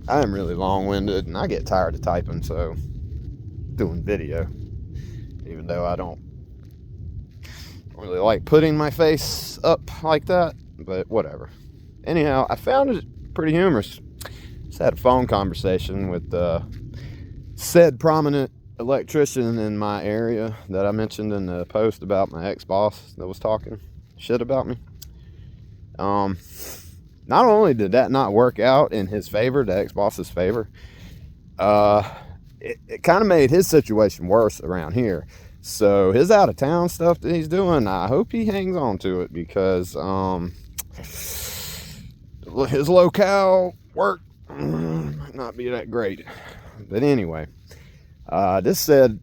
I am really long-winded, and I get tired of typing, so doing video, even though I don't really like putting my face up like that, but whatever. Anyhow, I found it pretty humorous. Just had a phone conversation with said prominent electrician in my area that I mentioned in the post about my ex-boss that was talking shit about me. Not only did that not work out in his favor, the ex-boss's favor, it kind of made his situation worse around here. So his out of town stuff that he's doing, I hope he hangs on to it, because his locale work might not be that great. But anyway, this said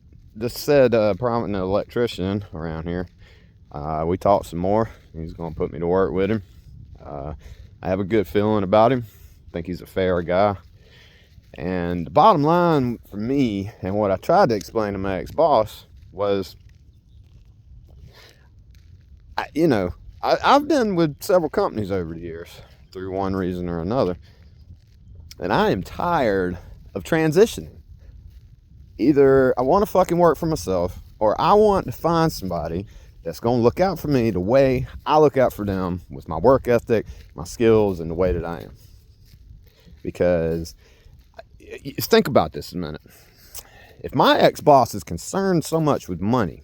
prominent electrician around here, we talked some more. He's gonna put me to work with him. I have a good feeling about him. I think he's a fair guy. And the bottom line for me, and what I tried to explain to my ex-boss, was, I've been with several companies over the years through one reason or another, and I am tired of transitioning. Either I want to fucking work for myself, or I want to find somebody that's going to look out for me the way I look out for them, with my work ethic, my skills, and the way that I am. Because think about this a minute. If my ex-boss is concerned so much with money,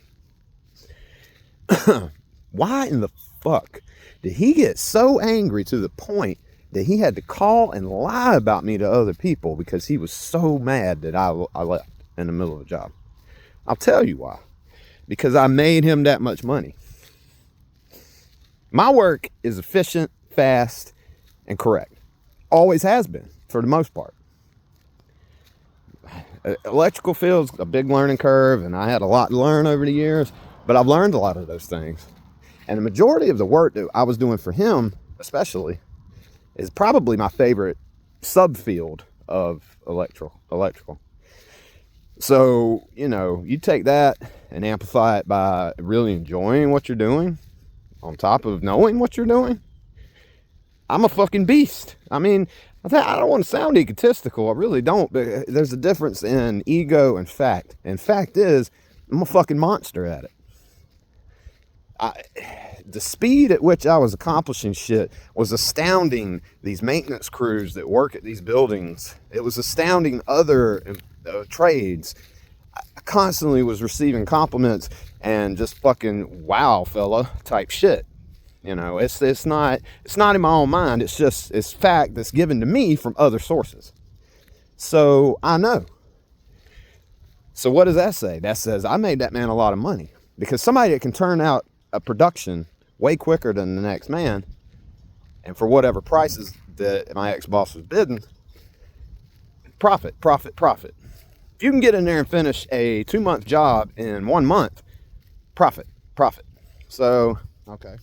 why in the fuck did he get so angry to the point that he had to call and lie about me to other people because he was so mad that I left in the middle of a job? I'll tell you why. Because I made him that much money. My work is efficient, fast, and correct. Always has been, for the most part. Electrical field's a big learning curve, and I had a lot to learn over the years, but I've learned a lot of those things. And the majority of the work that I was doing for him, especially, is probably my favorite subfield of electrical. So, you take that and amplify it by really enjoying what you're doing, on top of knowing what you're doing. I'm a fucking beast. I mean, I don't want to sound egotistical. I really don't. But there's a difference in ego and fact. And fact is, I'm a fucking monster at it. The speed at which I was accomplishing shit was astounding these maintenance crews that work at these buildings. It was astounding other trades. I constantly was receiving compliments and just fucking wow fella type shit. It's not in my own mind. It's fact that's given to me from other sources. So I know. So what does that say? That says I made that man a lot of money, because somebody that can turn out a production way quicker than the next man, and for whatever prices that my ex-boss was bidding, profit. If you can get in there and finish a 2-month job in 1 month, profit. So, okay.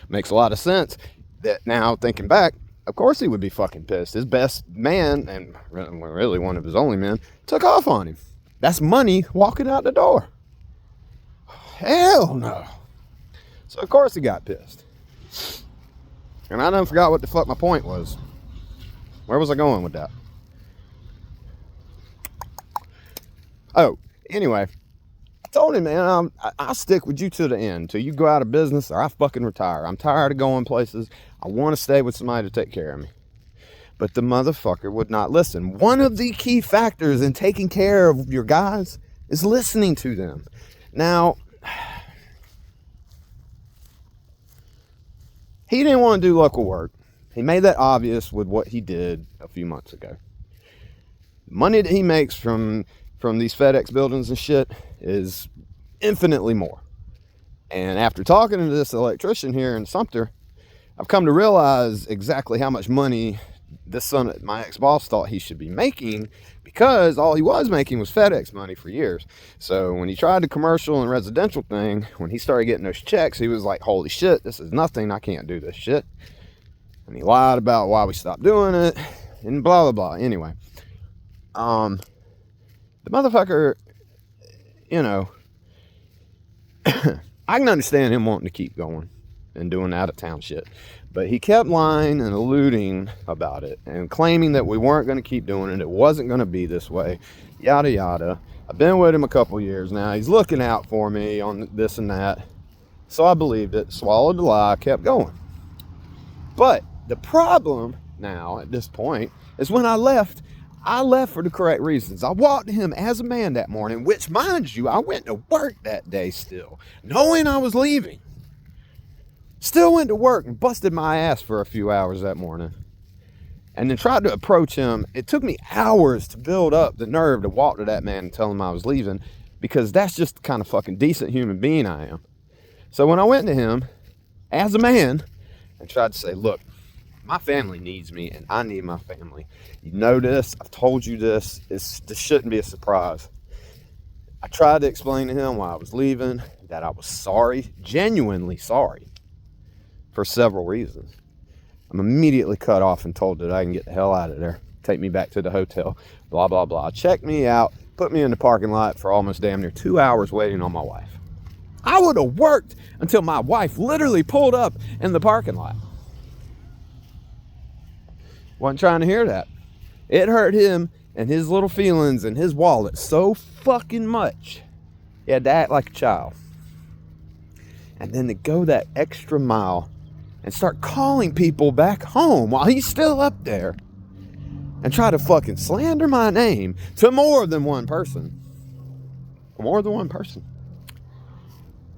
Makes a lot of sense that now, thinking back, of course he would be fucking pissed. His best man, and really one of his only men, took off on him. That's money walking out the door. Hell no. So of course he got pissed. And I done forgot what the fuck my point was. Where was I going with that? Oh, anyway, I told him, man, I'll stick with you to the end, till you go out of business or I fucking retire. I'm tired of going places. I want to stay with somebody to take care of me. But the motherfucker would not listen. One of the key factors in taking care of your guys is listening to them. Now, he didn't want to do local work. He made that obvious with what he did a few months ago. The money that he makes from these FedEx buildings and shit is infinitely more. And after talking to this electrician here in Sumter, I've come to realize exactly how much money this son of my ex-boss thought he should be making, because all he was making was FedEx money for years. So when he tried the commercial and residential thing, when he started getting those checks, he was like, holy shit, this is nothing. I can't do this shit. And he lied about why we stopped doing it and blah, blah, blah. Anyway, the motherfucker, I can understand him wanting to keep going and doing out of town shit. But he kept lying and alluding about it and claiming that we weren't going to keep doing it. It wasn't going to be this way, yada, yada. I've been with him a couple years now. He's looking out for me on this and that. So I believed it, swallowed the lie, kept going. But the problem now at this point is when I left for the correct reasons. I walked to him as a man that morning, which, mind you, I went to work that day still, knowing I was leaving. Still went to work and busted my ass for a few hours that morning. And then tried to approach him. It took me hours to build up the nerve to walk to that man and tell him I was leaving, because that's just the kind of fucking decent human being I am. So when I went to him as a man and tried to say, look, my family needs me and I need my family. You know this. I've told you this. This shouldn't be a surprise. I tried to explain to him why I was leaving, that I was sorry, genuinely sorry, for several reasons. I'm immediately cut off and told that I can get the hell out of there. Take me back to the hotel, blah, blah, blah. Check me out, put me in the parking lot for almost damn near 2 hours waiting on my wife. I would have worked until my wife literally pulled up in the parking lot. Wasn't trying to hear that. It hurt him and his little feelings and his wallet so fucking much. He had to act like a child. And then to go that extra mile and start calling people back home while he's still up there and try to fucking slander my name to more than one person. More than one person.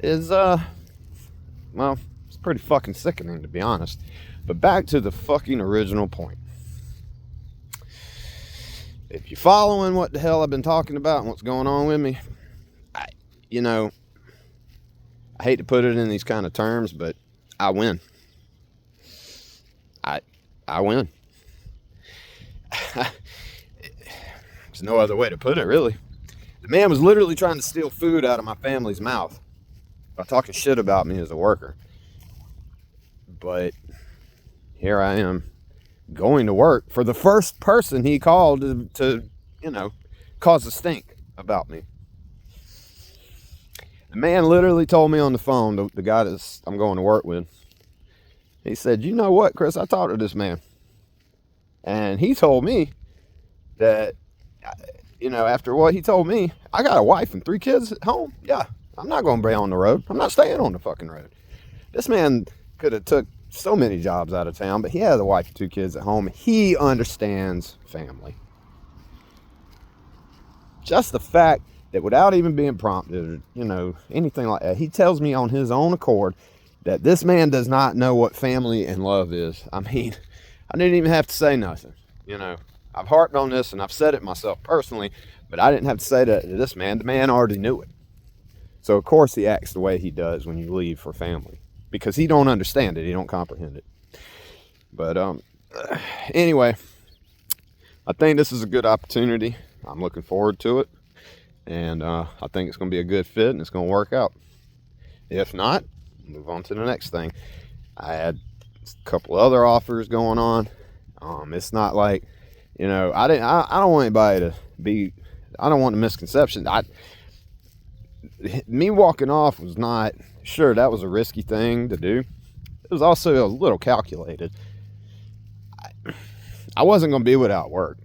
Is, well, it's pretty fucking sickening, to be honest. But back to the fucking original point. If you're following what the hell I've been talking about and what's going on with me, I hate to put it in these kind of terms, but I win. I win. There's no other way to put it, really. The man was literally trying to steal food out of my family's mouth by talking shit about me as a worker. But here I am, going to work for the first person he called to cause a stink about me. The man literally told me on the phone, the guy that I'm going to work with, he said, you know what, Chris, I talked to this man. And he told me that, after what he told me, I got a wife and 3 kids at home. Yeah, I'm not going to be on the road. I'm not staying on the fucking road. This man could have took so many jobs out of town, but he has a wife and 2 kids at home. He understands family. Just the fact that without even being prompted, anything like that, he tells me on his own accord that this man does not know what family and love is. I mean, I didn't even have to say nothing. I've harped on this and I've said it myself personally, but I didn't have to say that to this man. The man already knew it. So of course he acts the way he does when you leave for family, because he don't understand it. He don't comprehend it. But anyway, I think this is a good opportunity. I'm looking forward to it. And I think it's going to be a good fit and it's going to work out. If not, move on to the next thing. I had a couple other offers going on. It's not like, I don't want anybody to be, I don't want a misconception. Me walking off was not, sure, that was a risky thing to do. It was also a little calculated. I wasn't going to be without work.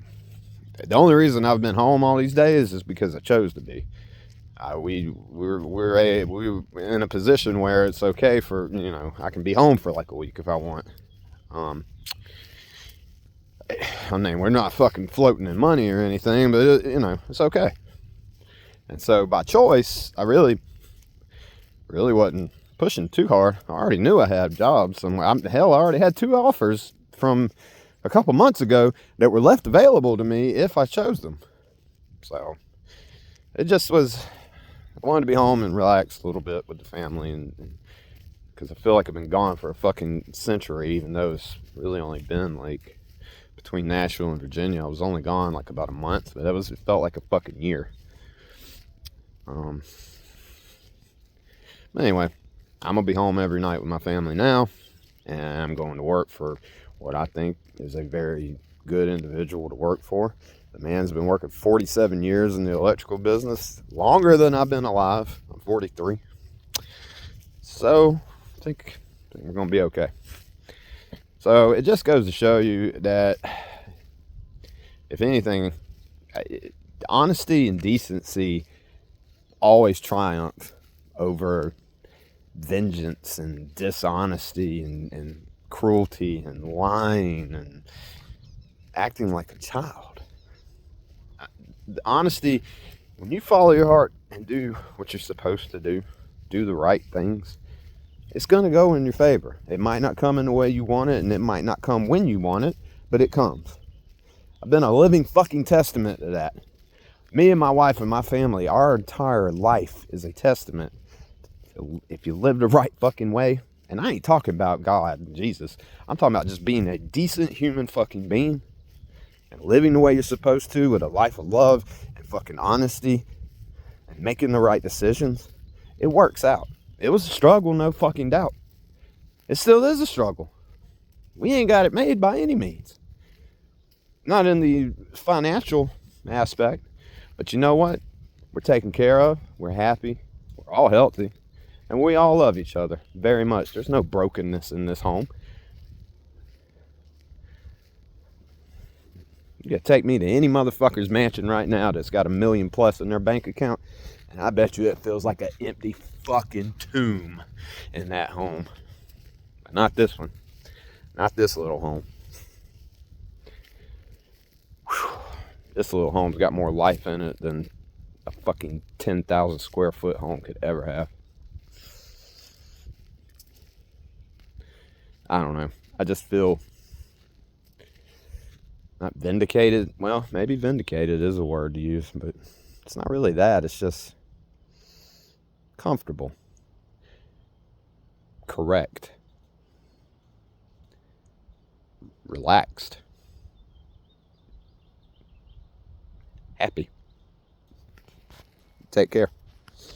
The only reason I've been home all these days is because I chose to be. We're in a position where it's okay for, I can be home for like a week if I want. We're not fucking floating in money or anything, but it's okay. And so by choice, I really wasn't pushing too hard. I already knew I had jobs somewhere. I already had 2 offers from a couple months ago that were left available to me if I chose them. So it just was, I wanted to be home and relax a little bit with the family, and because I feel like I've been gone for a fucking century, even though it's really only been like between Nashville and Virginia. I was only gone like about a month, but it felt like a fucking year. Anyway, I'm gonna be home every night with my family now, and I'm going to work for what I think is a very good individual to work for. The man's been working 47 years in the electrical business, longer than I've been alive. I'm 43. So I think We're going to be okay. So it just goes to show you that, if anything, honesty and decency always triumph over vengeance and dishonesty and cruelty and lying and acting like a child. The honesty, when you follow your heart and do what you're supposed to do the right things, it's going to go in your favor. It might not come in the way you want it, and it might not come when you want it, but it comes. I've been a living fucking testament to that. Me and my wife and my family, our entire life is a testament. If you live the right fucking way, and I ain't talking about God and Jesus, I'm talking about just being a decent human fucking being and living the way you're supposed to with a life of love and fucking honesty and making the right decisions. It works out. It was a struggle, no fucking doubt. It still is a struggle. We ain't got it made by any means. Not in the financial aspect, but you know what? We're taken care of. We're happy. We're all healthy. And we all love each other very much. There's no brokenness in this home. You gotta take me to any motherfucker's mansion right now that's got $1 million plus in their bank account, and I bet you it feels like an empty fucking tomb in that home. But not this one. Not this little home. Whew. This little home's got more life in it than a fucking 10,000 square foot home could ever have. I don't know. I just feel not vindicated. Well, maybe vindicated is a word to use, but it's not really that. It's just comfortable, correct, relaxed, happy. Take care.